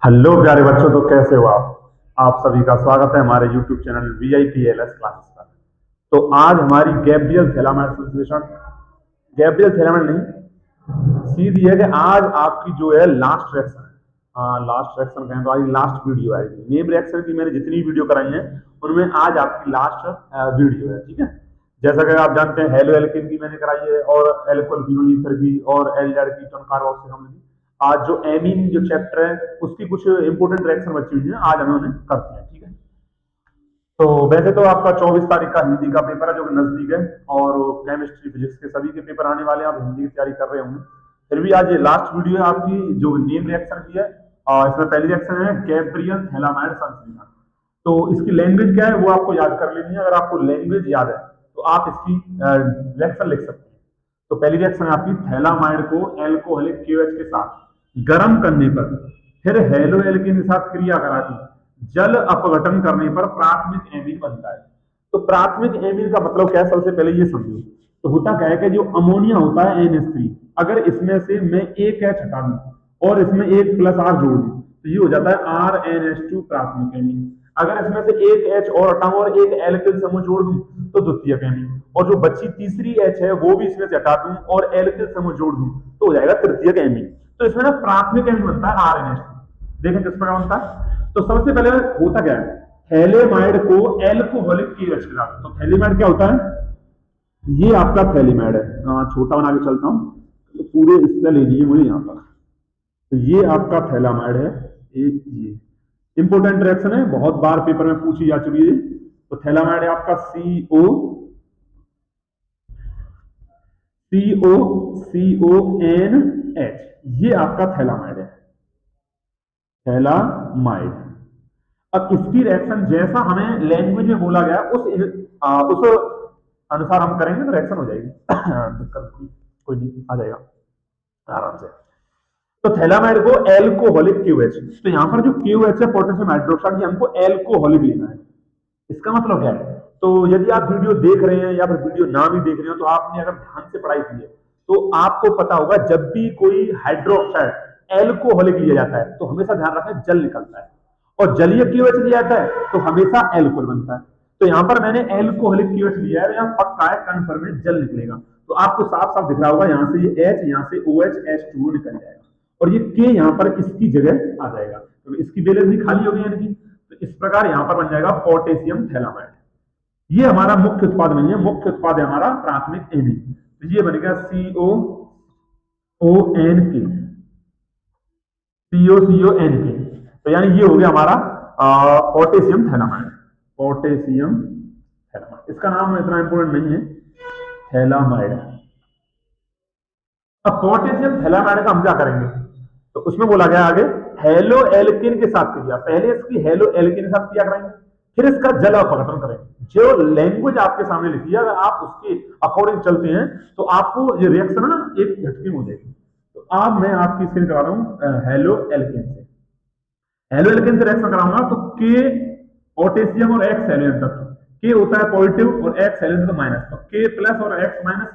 Hello प्यारे बच्चों, तो कैसे हो आप सभी का स्वागत है हमारे YouTube चैनल VIPLS क्लासेस पर। तो आज हमारी गैब्रियल थैलामाइड संश्लेषण, गैब्रियल थैलामाइड नहीं, सीधी है कि आज आपकी जो है लास्ट रिएक्शन है। हाँ, लास्ट रिएक्शन कहें तो आज लास्ट वीडियो आएगी। नेम रिएक्शन की मैंने जितनी वीडियो कराई है उनमें आज आपकी लास्ट वीडियो है, ठीक है। जैसा कि आप जानते हैं हेलो एल्केन की मैंने कराई है, और एल्कोहल फिनोल ईथर की, और एल्डिहाइड कीटोन कार्बोक्सिल की। आज जो एमीन जो चैप्टर है उसकी कुछ इंपोर्टेंट रिएक्शन बची हुई है, आज हमें उन्हें करते हैं, ठीक है। तो वैसे तो आपका 24 तारीख का हिंदी का पेपर है जो कि नजदीक है, और केमिस्ट्री फिजिक्स के सभी के पेपर आने वाले हैं। आप हिंदी की तैयारी कर रहे होंगे, फिर भी आज ये लास्ट वीडियो है आपकी जो नेम रिएक्शन की है। और इसमें पहली रिएक्शन है गैब्रियल थैलामाइड संश्लेषण। तो इसकी लैंग्वेज क्या है वो आपको याद कर लेनी है। अगर आपको लैंग्वेज याद है तो आप इसकी रिएक्शन लिख सकते हैं। तो पहली रिएक्शन है आपकी, थैलामाइड को एल्कोहलिक KOH के साथ गर्म करने पर फिर हेलो एल्केन के साथ क्रिया करा के जल अपघटन करने पर प्राथमिक एमीन बनता है। तो प्राथमिक एमीन का मतलब क्या है, सबसे पहले ये समझो। तो होता क्या है कि जो अमोनिया होता है NH3, अगर इसमें से मैं एक H हटा दूं और इसमें एक +R जोड़ दूं तो ये हो जाता है RNH2 प्राथमिक एमीन। अगर इसमें से एक H और हटाऊं और एक एल्किल समूह जोड़ दूं तो द्वितीयक एमीन, और जो बची तीसरी H है वो भी इसमें से हटा दूं और एल्किल समूह जोड़ दूं तो हो जाएगा तृतीयक एमीन। तो इसमें ना प्राथमिक एमीन बनता है RNH2। देखें किस प्रकार बनता है। तो सबसे पहले होता क्या है, थैलेमाइड को एल्कोहलिक KOH के साथ। तो थैलेमाइड क्या होता है, ये आपका थैलेमाइड है। छोटा बना के चलता हूं, तो पूरे इससे ले लीजिए मुझे यहां पर। तो ये आपका थैलामाइड है, एक ये इंपोर्टेंट रिएक्शन है, बहुत बार पेपर में पूछी जा चुकी है। तो थैलामाइड है आपका CONH, ये आपका थैलामाइड है, थैलामाइड। अब इसकी रिएक्शन जैसा हमें लैंग्वेज में बोला गया उस अनुसार हम करेंगे तो रिएक्शन हो जाएगी। दिक्कत कोई नहीं, आ जाएगा आराम से। तो थैलामाइड को एल्कोहलिक KOH, तो यहां पर जो KOH है पोटेशियम हाइड्रोक्साइड, ये हमको एल्कोहलिक लेना है। इसका मतलब क्या है, तो यदि आप वीडियो देख रहे हैं या फिर वीडियो ना भी देख रहे हो तो आपने अगर ध्यान से पढ़ाई की है तो आपको पता होगा जब भी कोई हाइड्रोक्साइड एल्कोहलिक लिया जाता है तो हमेशा ध्यान रखें जल निकलता है, और जलीय KOH लिया जाता है तो हमेशा एल्कोहल बनता है। तो यहाँ पर मैंने एल्कोहलिक KOH लिया है, यहाँ पक्का है कन्फर्म है जल निकलेगा। तो आपको साफ साफ दिख रहा होगा, यहाँ से ये H, यहाँ से OH H2O निकल जाएगा, और ये K यहाँ पर इसकी जगह आ जाएगा। तो इसकी बैलेंस भी खाली हो गई यानी कि, तो इस प्रकार यहाँ पर बन जाएगा पोटेशियम थैलामाइड। ये हमारा मुख्य उत्पाद नहीं है, मुख्य उत्पाद है हमारा प्राथमिक एमीन। तो ये बनेगा CONK। तो यानी ये हो गया हमारा पोटेशियम थैलामाइड, पोटेशियम थैलामाइड। इसका नाम इतना इंपोर्टेंट नहीं है, थैलामाइड। अब पोटेशियम थैलामाइड का हम क्या करेंगे, तो उसमें बोला गया आगे हेलो एल्केन के साथ क्रिया। पहले इसकी हेलो एल्केन के साथ क्रिया कराएंगे, फिर इसका जल अपघटन करेंगे। जो लैंग्वेज आपके सामने लिखी है अगर आप उसके अकॉर्डिंग चलते हैं तो आपको ये रिएक्शन है ना एक झटके में हो जाएगी। तो अब मैं आपकी स्क्रीन करा रहा हूं हेलो एल्केन से। हेलो एल्केन से रिएक्शन कराऊंगा तो K पोटेशियम और X हेलोजन तत्व, K होता है पॉजिटिव और X हेलोजन तो माइनस, तो K प्लस और X माइनस,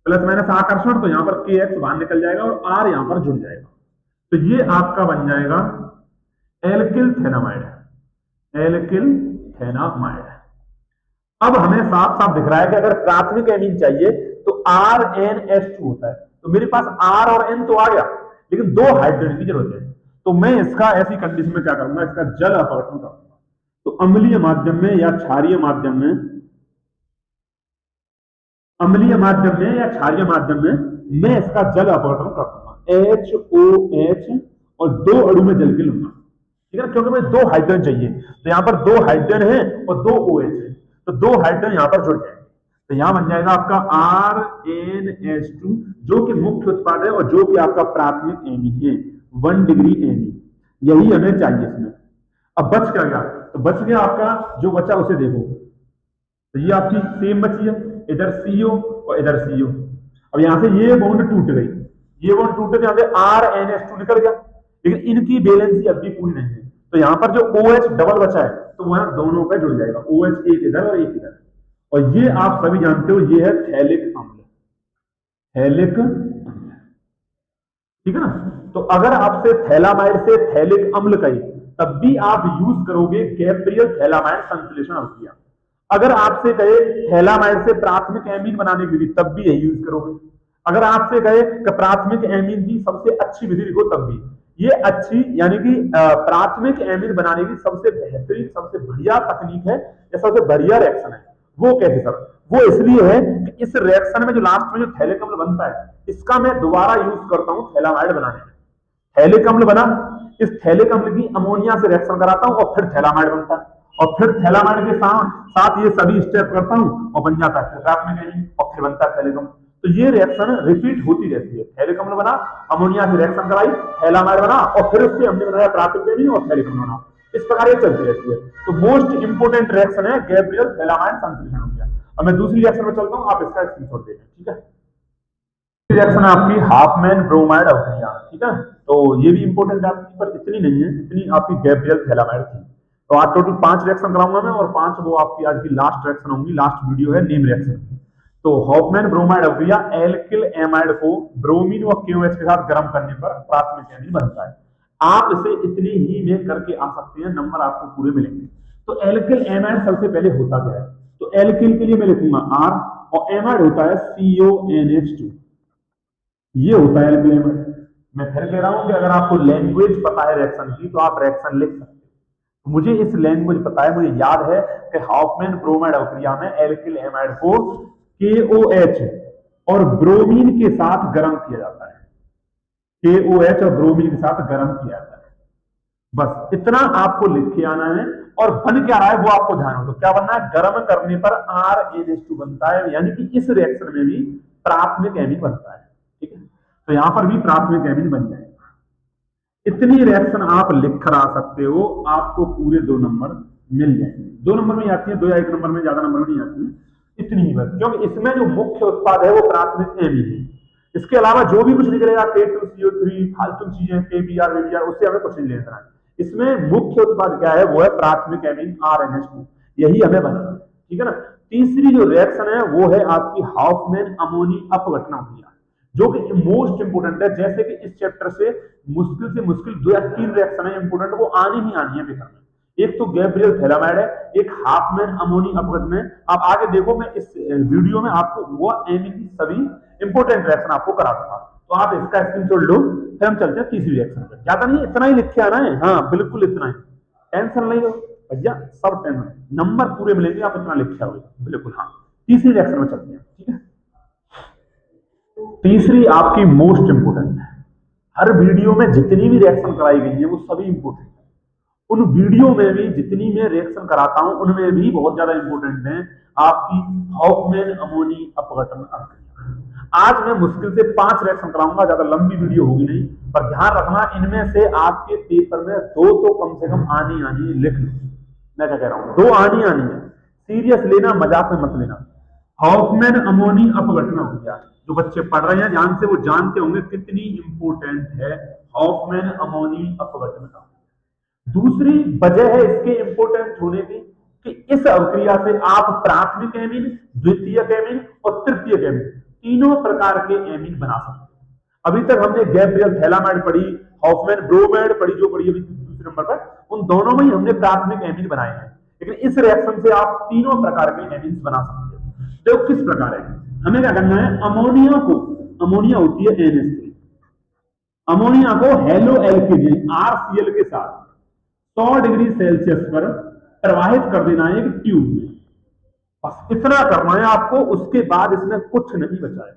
प्लस माइनस आकर्षण, तो यहां पर KX बाहर निकल जाएगा और R यहां पर जुड़ जाएगा। तो ये आपका बन जाएगा एल्किल थैलामाइड, एल्किल थैलामाइड। अब हमें साफ साफ दिख रहा है कि अगर प्राथमिक एमीन चाहिए तो RNH2 होता है। तो मेरे पास R और N तो आ गया, लेकिन 2 हाइड्रोजन की जरूरत है। तो मैं इसका ऐसी कंडीशन में क्या करूंगा, इसका जल अपघटन करूंगा। तो अम्लीय माध्यम में या क्षारीय माध्यम में, अम्लीय माध्यम में या क्षारीय माध्यम में मैं इसका जल अपघटन कर दूंगा, HOH, और 2 अणु में जल के लूंगा, ठीक है, क्योंकि मुझे 2 हाइड्रोजन चाहिए। तो यहां पर 2 हाइड्रोजन है और 2 OH है, तो 2 हाइड्रोजन यहां पर जुड़ जाएंगे। तो यहां बन जाएगा आपका RNH2 जो कि मुख्य उत्पाद है और जो कि आपका प्राथमिक एमीन है, 1 डिग्री एमीन। यही हमें चाहिए इसमें। अब बच क्या गया, तो बच गया आपका जो बचा उसे देखो। तो ये आपकी सेम बची है, इधर CO और इधर CO। अब यहां से ये बॉन्ड टूट गई, ये बॉन्ड टूटे तो यहां से RNH2 निकल गया, लेकिन इनकी बैलेंसी अब भी पूरी नहीं है। तो यहां पर जो OH डबल बचा है तो वह दोनों पे जुड़ जाएगा, OH एक इधर और एक इधर। और ये आप सभी जानते हो ये है थैलिक अम्ल, थैलिक अम्ल। ठीक है ना। तो अगर आपसे थैलामाइड से थैलिक अम्ल कहे तब भी आप यूज करोगे गैब्रियल थैलामाइड संश्लेषण अभिक्रिया। अगर आपसे कहे थैलामाइड से प्राथमिक एमीन बनाने की विधि तब भी यही यूज करोगे। अगर आपसे कहे कि प्राथमिक एमीन की सबसे अच्छी विधि लिखो तब भी ये अच्छी यानी कि प्राथमिक एमीन बनाने की सबसे बेहतरीन सबसे बढ़िया तकनीक है या सबसे बढ़िया रिएक्शन है। वो कैसे सर? वो इसलिए है कि इस रिएक्शन में जो लास्ट में जो थैलिक अम्ल बनता है इसका मैं दोबारा यूज करता हूं थैलामाइड बनाने में। थैलिक अम्ल बना, इस थैलिक अम्ल की अमोनिया से रिएक्शन कराता हूं और फिर थैलामाइड बनता है और फिर थैलामाइड के साथ ये सभी स्टेप करता हूं और बन जाता है प्राथमिक एमीन और फिर बनता है थैलिक अम्ल। तो ये रिएक्शन रिपीट होती रहती है। थैलिक अम्ल बना, अमोनिया से रिएक्शन कराई, थैलामाइड बना और फिर उससे हमने बनाया प्राथमिक एमीन और थैलिक अम्ल बना। इस प्रकार ये चलती रहती है। तो मोस्ट इंपोर्टेंट रिएक्शन है गैब्रियल थैलामाइड संश्लेषण अभिक्रिया। अब मैं दूसरी रिएक्शन में चलता हूं, आप इसका स्क्रीनशॉट देखें। ठीक है, रिएक्शन है आपकी हाफमैन ब्रोमाइड अभिक्रिया। ठीक है, तो ये भी इंपॉर्टेंट है आपकी, पर इतनी नहीं है इतनी आपकी गैब्रियल थैलामाइड थी। तो आज टोटल 5 रिएक्शन कराऊंगा मैं और 5 वो आपकी आज की लास्ट रिएक्शन होंगी। लास्ट वीडियो है नेम रिएक्शन की। तो हाफमैन ब्रोमाइड अभिक्रिया एल्किल एमाइड को ब्रोमीन व KOH के साथ गर्म करने पर प्राथमिक एमीन बनता है। आप इसे इतनी ही में करके आ सकते हैं, नंबर आपको पूरे मिलेंगे। तो एल्किल एमाइड सबसे पहले होता क्या है? तो एल्किल के लिए मैं लिखूंगा R और एमाइड होता है CONH2। ये होता है एल्किल एमाइड। मैं फिर कह रहा हूं कि अगर आपको लैंग्वेज पता है रिएक्शन की तो आप रिएक्शन लिख सकते हैं। मुझे इस लैंग्वेज पता है, मुझे याद है कि हाफमैन ब्रोमाइड अभिक्रिया में एल्किल एमाइड को KOH और ब्रोमीन के साथ गर्म किया जाता है। KOH और ब्रोमीन के साथ गर्म किया जाता है। बस इतना आपको लिख के आना है और बन क्या रहा है वो आपको ध्यान हो। तो क्या बनना है? गर्म करने पर RNH2 बनता है, यानी कि इस रिएक्शन में भी प्राथमिक एमीन बनता है। ठीक है, तो यहां पर भी प्राथमिक एमीन बन जाएगा। इतनी रिएक्शन आप लिख कर आ सकते हो, आपको पूरे 2 नंबर मिल जाएंगे। 2 नंबर में आती है, 2 या 1 नंबर में, ज्यादा नंबर नहीं आती है। इतनी ही बस, क्योंकि इसमें जो मुख्य उत्पाद है वो प्राथमिक एमीन है। इसके अलावा जो भी कुछ निकलेगा K2CO3 फालतू चीजें KBr VBr उससे हमें कुछ नहीं लेना है। इसमें मुख्य उत्पाद क्या है? वो है प्राथमिक एमीन RNH2। यही हमें बनाना है। ठीक है ना। तीसरी जो रिएक्शन है वो है आपकी हाफमैन अमोनी अपघटन अभिक्रिया, जो कि मोस्ट इंपोर्टेंट है। जैसे कि इस चैप्टर से मुश्किल 2 या 3 रिएक्शन है इंपोर्टेंट, वो आनी ही आनी है पेपर में। एक तो गैब्रियल थैलामाइड है, एक हाफमैन अमोनी अपघटन है। आप आगे देखो, मैं इस वीडियो में आपको वो एमी की सभी इंपोर्टेंट रिएक्शन आपको करा दूंगा। तो आप इसका स्क्रीनशॉट लो, फिर हम चलते हैं तीसरी रिएक्शन पर। ज्यादा नहीं, इतना ही लिख के आना है। हाँ बिल्कुल इतना ही, टेंशन नहीं लो भैया, सब टेंशन नंबर पूरे मिलेंगे, आप इतना लिख के आओगे बिल्कुल। हाँ, तीसरी रिएक्शन में चलते हैं। ठीक है, तीसरी आपकी मोस्ट इंपोर्टेंट है। हर वीडियो में जितनी भी रिएक्शन कराई गई है वो सभी इंपोर्टेंट है। उन वीडियो में भी जितनी मैं रिएक्शन कराता हूं उनमें भी बहुत ज्यादा इंपोर्टेंट है आपकी हाफमैन अमोनी अपघटन अभिक्रिया। आज मैं मुश्किल से 5 रिएक्शन कराऊंगा, ज्यादा लंबी वीडियो होगी नहीं, पर ध्यान रखना इनमें से आपके पेपर में 2 तो कम से कम आनी है। लिख लो, मैं क्या कह रहा हूं, 2 आनी है। सीरियस लेना, मजाक में मत लेना। हाफमैन अमोनी अपघटन अभिक्रिया, जो बच्चे पढ़ रहे हैं ध्यान से वो जानते होंगे कितनी इंपोर्टेंट है हाफमैन अमोनी अपघटन अभिक्रिया। दूसरी वजह है इसके इंपोर्टेंट होने की कि इस अभिक्रिया से आप प्राथमिक एमीन, द्वितीयक एमीन और तृतीयक एमीन तीनों प्रकार के एमीन बना सकते हैं। अभी तक हमने गैब्रियल थैलामाइड पढ़ी, हाफमैन ब्रोमाइड पढ़ी, जो पढ़ी अभी दूसरे नंबर पर, उन दोनों में ही हमने प्राथमिक एमीन बनाए हैं। लेकिन इस रिएक्शन से आप तीनों प्रकार के एमीन बना सकते हो। तो किस प्रकार है? हमें क्या करना है? अमोनिया को, अमोनिया होती है NH3, अमोनिया को हेलो एल्केन RCl के साथ 100 डिग्री सेल्सियस पर प्रवाहित कर देना है एक ट्यूब में। बस इतना करना है आपको। उसके बाद इसमें कुछ नहीं बचा है,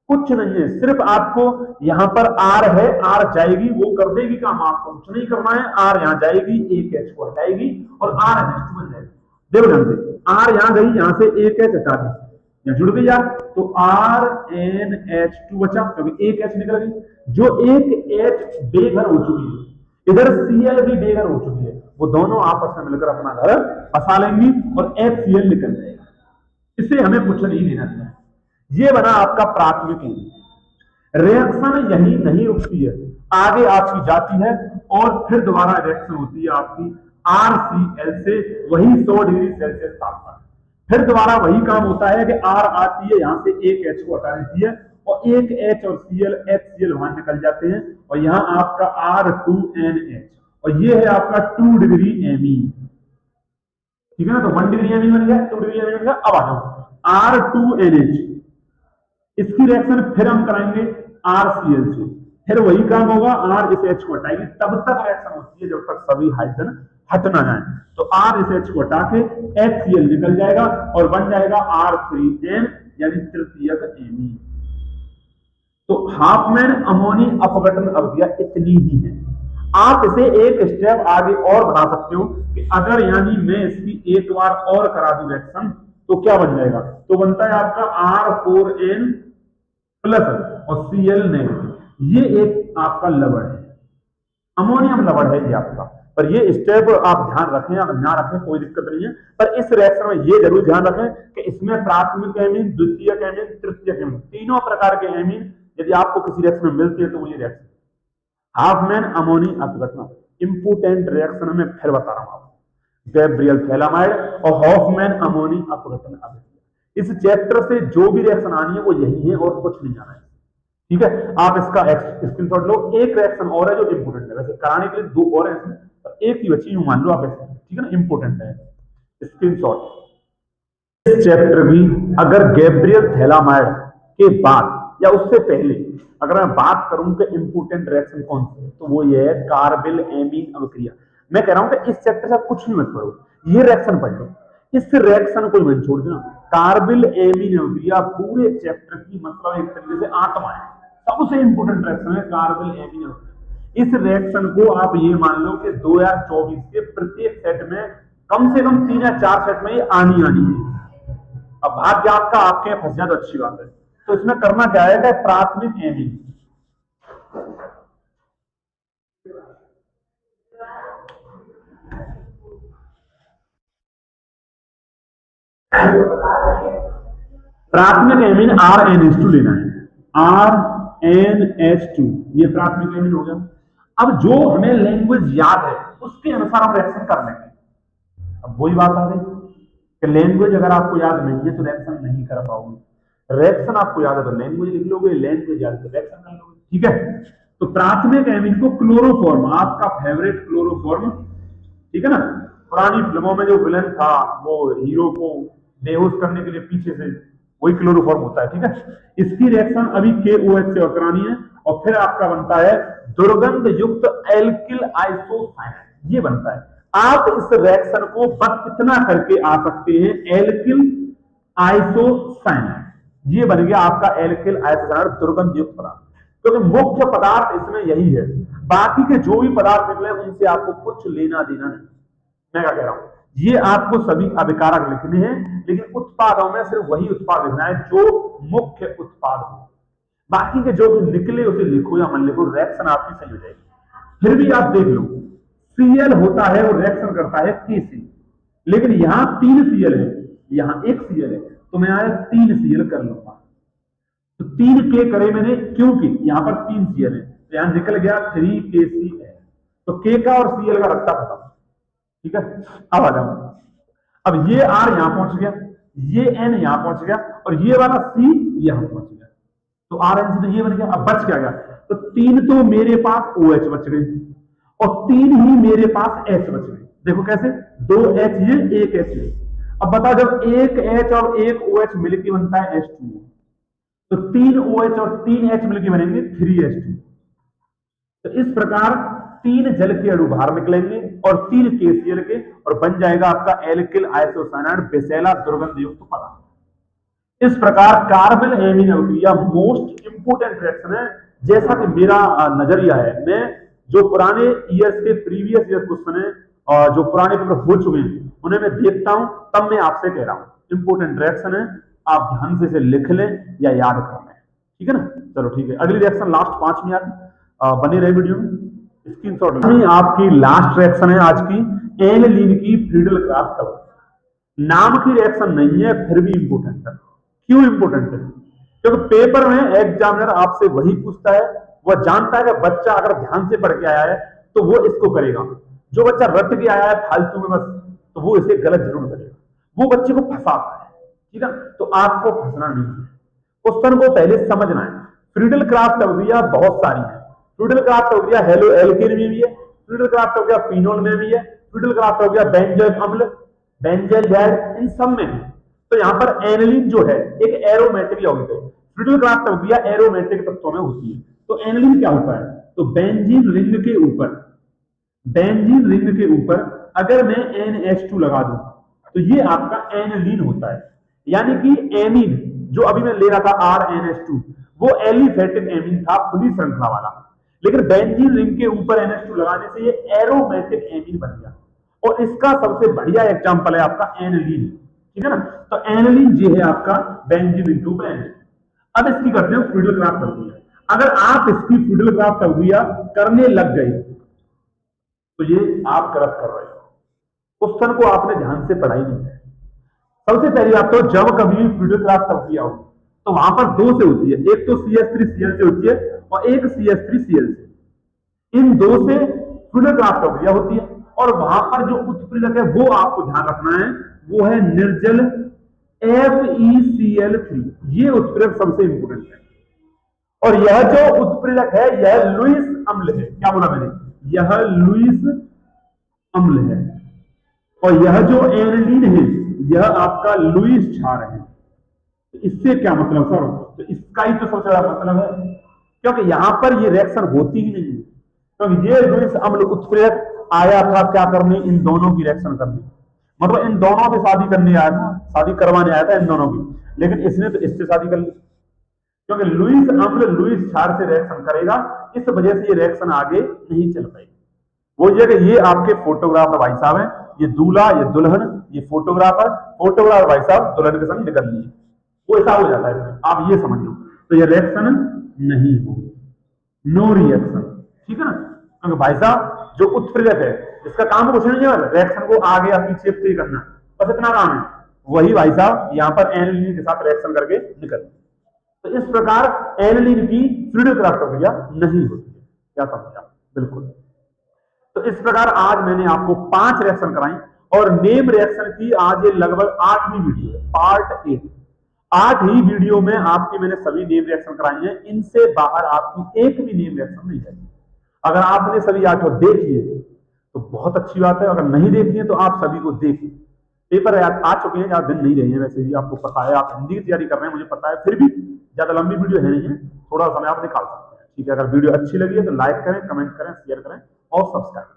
कुछ नहीं है। सिर्फ आपको यहां पर R है, R जाएगी, वो कर देगी काम, आपको कुछ नहीं करना है। R यहां जाएगी, एक H को हटाएगी और RNH2 बन जाएगी। देखो ध्यान से, R यहां गई, यहां से एक H हटा दी, यहां जुड़ गई यार, तो RNH2 बचा, क्योंकि एक H निकल गई। जो एक H बेघर हो चुकी है, इधर Cl भी बेघर हो चुकी है, वो दोनों आपस में मिलकर अपना घर बसा लेंगी और HCl निकल जाएगा। इससे हमें कुछ नहीं लेना है। ये बना आपका प्राथमिक एमीन। रिएक्शन यही नहीं रुकती है, आगे आपकी जाती है और फिर दोबारा रिएक्शन होती है आपकी RCl से, वही 100 डिग्री सेल्सियस तापमान। फिर दोबारा वही काम होता है कि R आती है, यहां से एक H को हटा देती है और एक H और Cl HCl वहां निकल जाते हैं और यहाँ आपका R2NH और ये है आपका 2 डिग्री एमीन। ठीक है ना, तो 1 डिग्री एमीन बन गया, 2 डिग्री एमीन बन गया। अब आ जाओ R2NH, इसकी रिएक्शन फिर हम कराएंगे RCl से, फिर वही काम होगा, R इस H को हटाएगी, तब तक रिएक्शन होती है जब तक सभी हाइड्रोजन हट ना जाए। तो R इस H को हटा के HCl निकल जाएगा और बन जाएगा R3N यानी तृतीयक एमीन। तो हाफमैन अमोनी अपघटन अवधिया इतनी ही है। आप इसे एक स्टेप आगे और बढ़ा सकते हो कि अगर यानी मैं इसकी एक बार और करा दूं रिएक्शन तो क्या बन जाएगा, तो बनता है आपका R4N प्लस और Cl नेगेटिव। ये एक आपका लवण है, अमोनियम लवण है ये आपका। पर ये स्टेप आप ध्यान रखें या ना रखें कोई दिक्कत नहीं है, पर इस रिएक्शन में ये जरूर ध्यान रखें कि इसमें प्राथमिक एमीन, द्वितीयक एमीन, तृतीयक एमीन, तीनों प्रकार के एमीन यदि आपको किसी रिएक्शन में मिलती है तो वो ये रिएक्शन हाफमैन अमोनी अपघटन। इंपोर्टेंट रिएक्शन में फिर बता रहा हूं आपको, गैब्रियल थैलामाइड और हॉफमैन अमोनी अपघटन अभिक्रिया। इस चैप्टर से जो भी रिएक्शन आनी है वो यही है और कुछ नहीं आना है। ठीक है, आप इसका स्क्रीनशॉट लो। एक रिएक्शन और है जो इंपोर्टेंट है, वैसे कराने के लिए दो और है इसमें, एक ही बची मान लो आप ऐसे, ठीक है ना, इंपोर्टेंट है स्क्रीनशॉट। इस चैप्टर की अगर गैब्रियल थैलामाइड के बाद या उससे पहले अगर मैं बात करूं कि इंपोर्टेंट रिएक्शन कौन सी है तो वो ये है कार्बिल एमीन अभिक्रिया। मैं कह रहा हूं कि इस चैप्टर से कुछ भी मत पढ़ो, ये रिएक्शन पढ़ लो, इस रिएक्शन को मत छोड़ देना। कार्बिल एमीन अभिक्रिया पूरे चैप्टर की मतलब एक तरीके से आत्मा है, सबसे इंपोर्टेंट रिएक्शन है कार्बिल एमीन अभिक्रिया। इस रिएक्शन को आप ये मान लो कि 2024 के प्रत्येक सेट में कम से कम 3 या 4 सेट में ये आनी है। अब भाग्य आपका आपके फंस जाए तो अच्छी बात है। तो इसमें करना क्या है कि प्राथमिक एमीन, प्राथमिक एमीन RnH2 लेना है, RnH2 ये प्राथमिक एमीन हो गया। अब जो हमें लैंग्वेज याद है उसके अनुसार हम रिएक्शन कर लेंगे। अब वही बात आ गई कि लैंग्वेज अगर आपको याद नहीं है तो रिएक्शन नहीं कर पाओगे, रिएक्शन आपको याद है तो लैंग्वेज लिख लोगे, लैंग्वेज याद है तो रिएक्शन कर लोगे। ठीक है, तो प्राथमिक एमीन को क्लोरोफॉर्म, आपका फेवरेट क्लोरोफॉर्म, ठीक है ना, पुरानी फिल्मों में जो विलन था वो हीरो को बेहोश करने के लिए पीछे से वही क्लोरोफॉर्म होता है। ठीक है, इसकी रिएक्शन अभी KOH से करानी है और फिर आपका बनता है दुर्गंध युक्त एल्किल आइसोसाइनाइड, ये बनता है। आप इस रिएक्शन को बस इतना करके आ सकते हैं, एल्किल आइसोसाइनाइड, ये बन गया आपका एल्किल आइसोसाइनाइड दुर्गंध युक्त पदार्थ। क्योंकि मुख्य पदार्थ इसमें यही है, बाकी के जो भी पदार्थ निकले उनसे आपको कुछ लेना देना नहीं। मैं क्या कह रहा हूं, ये आपको सभी अभिकारक लिखने हैं, लेकिन उत्पादों में सिर्फ वही उत्पाद लिखना है जो मुख्य उत्पाद हो, बाकी के जो भी निकले उसे लिखो या मन लिखो, रिएक्शन आपकी सही हो जाएगी। फिर भी आप देख लो, Cl होता है और रिएक्शन करता है Kc, लेकिन यहां 3 Cl है, यहां 1 Cl है, तो मैं यहां 3 Cl कर लूंगा। तो 3 K करे मैंने क्योंकि यहां पर 3 Cl है, तो यहां निकल गया 3KCl, तो K का और Cl का रखता खत्म। ठीक है, अब आ जाओ, अब ये R यहां पहुंच गया, ये N यहां पहुंच गया और ये वाला C यहां पहुंच गया, तो RNC तो ये बन गया। अब बच क्या गया, तो 3 तो मेरे पास OH बच गए और 3 ही मेरे पास H बच गए। देखो कैसे, 2 H ये 1 H ये। अब बताओ जब 1 H और 1 OH मिलकर बनता है H2, तो 3 OH और 3 H मिलकर बनेंगे 3H2। तो इस प्रकार 3 जल के अणु बाहर निकलेंगे और 3 KCl के, और बन जाएगा आपका एल्किल आइसोसाइनाइड विषैला दुर्गंध युक्त पदार्थ। इस प्रकार कार्बन एमीन अभिक्रिया मोस्ट इंपोर्टेंट रिएक्शन है। जैसा कि मेरा नजरिया है, मैं जो पुराने ईयर्स के प्रीवियस ईयर क्वेश्चन है और जो पुराने पेपर हो चुके हैं उन्हें मैं देखता हूं, तब मैं आपसे कह रहा हूं इंपोर्टेंट रिएक्शन है, आप ध्यान से इसे लिख लें या याद कर लें। ठीक है ना, चलो ठीक है, अगली रिएक्शन लास्ट 5 में बने रहे वीडियो में, स्क्रीनशॉट। आपकी लास्ट रिएक्शन है आज की, एनिलीन की फ्रीडल क्राफ्ट कवर। नाम की रिएक्शन नहीं है फिर भी इंपोर्टेंट है। क्यों इंपोर्टेंट है, क्योंकि पेपर में एग्जामिनर आपसे वही पूछता है, वह जानता है कि बच्चा अगर ध्यान से पढ़ के आया है तो वो इसको करेगा, जो बच्चा रट के आया है फालतू में बस तो वो इसे गलत जरूर करेगा, वो बच्चे को फंसाता है। ठीक है, तो आपको फंसना नहीं है, क्वेश्चन को पहले समझना है। फ्रीडल क्राफ्ट अवधियां बहुत सारी हैं। फ्रीडल क्राफ्ट अवधियां हेलो एल्केन में भी है, फ्रीडल क्राफ्ट अवधियां फिनोल में भी है, फ्रीडल क्राफ्ट अवधियां बेंजोइक अम्ल, बेंजल गैस, इन सब में है। तो यहाँ पर एनिलीन जो है एक एरोमेटिक यौगिक है। फ्रीडल क्राफ्ट अवधियां एरोमेटिक तत्वों में होती है। तो एनिलीन क्या होता है? तो बेंजीन रिंग के ऊपर, बेंजीन रिंग के ऊपर अगर मैं NH2 लगा दूं तो ये आपका एनिलीन होता है। यानी कि एमीन जो अभी मैं ले रहा था RNH2 वो एलिफेटिक एमीन था, खुली श्रृंखला वाला, लेकिन बेंजीन रिंग के ऊपर NH2 लगाने से ये एरोमेटिक एमीन बन गया। और इसका सबसे बढ़िया एग्जांपल है आपका एनिलीन, ठीक है ना। तो एनिलीन ये है आपका बेंजीन रिंग के ऊपर NH2। अब इसकी करते हैं फ्रीडल क्राफ्ट अवधियां। अगर आप इसकी फ्रीडल क्राफ्ट अवधियां करने लग गए तो ये आप गलत कर रहे हो। क्वेश्चन को आपने ध्यान से पढ़ाई नहीं है। सबसे पहली बात तो जब कभी भी फ्रीडल क्राफ्ट अवधियां होगी तो वहां पर दो से होती है, एक तो CH3Cl से होती है और एक CH3Cl से। इन दो से फ्रीडल क्राफ्ट अवधियां होती है और वहां पर जो उत्प्रेरक है वो आपको ध्यान रखना है, वो है निर्जल FeCl3। ये उत्प्रेरक सबसे इंपोर्टेंट है। और यह जो उत्प्रेरक है यह लुईस अम्ल है। क्या बोला मैंने? यह लुईस अम्ल है। और यह जो एनिलीन है यह आपका लुईस क्षार है। तो इससे क्या मतलब सर? तो इसका ही तो सबसे बड़ा मतलब है, क्योंकि यहां पर ये रिएक्शन होती ही नहीं है। क्योंकि ये लुईस अम्ल उत्प्रेरक आया था क्या करने? इन दोनों की रिएक्शन करने, मतलब इन दोनों से शादी करने आया था, शादी करवाने आया था इन दोनों की, लेकिन इसने तो इससे शादी कर ली। क्योंकि लुईस अम्ल लुईस क्षार से रिएक्शन करेगा, इस वजह से ये रिएक्शन आगे नहीं चल पाएगी। वो ये कि ये आपके फोटोग्राफर भाई साहब हैं, ये दूल्हा, ये दुल्हन, ये फोटोग्राफर, फोटोग्राफर भाई साहब दुल्हन के संग निकल लिए, वो ऐसा हो जाता है। आप ये समझ लो। तो ये रिएक्शन नहीं होगी, नो रिएक्शन, ठीक है ना। क्योंकि भाई साहब जो उत्प्रेरक है इसका काम कुछ नहीं है, रिएक्शन को आगे या पीछे तय करना, बस इतना काम है। वही भाई साहब यहाँ पर एनिलीन के साथ रिएक्शन करके निकल। तो इस प्रकार एनिलीन की फ्रीडल क्राफ्ट अवधियां नहीं होती है। क्या समझा? बिल्कुल। तो इस प्रकार आज मैंने आपको 5 रिएक्शन कराई और नेम रिएक्शन की आज ये लगभग 8वीं वीडियो है, पार्ट 8। 8 ही वीडियो में आपकी मैंने सभी नेम रिएक्शन कराई हैं। इनसे बाहर आपकी एक भी नेम रिएक्शन नहीं जाएगी। अगर आपने सभी 8 देख लिए तो बहुत अच्छी बात है, अगर नहीं देखी है तो आप सभी को देखिए। पेपर आ चुके हैं, ज्यादा दिन नहीं रहे हैं, वैसे भी आपको पता है, आप हिंदी की तैयारी कर रहे हैं मुझे पता है, फिर भी ज्यादा लंबी वीडियो है नहीं है, थोड़ा समय आप निकाल सकते हैं, ठीक है। अगर वीडियो अच्छी लगी है तो लाइक करें, कमेंट करें, शेयर करें और सब्सक्राइब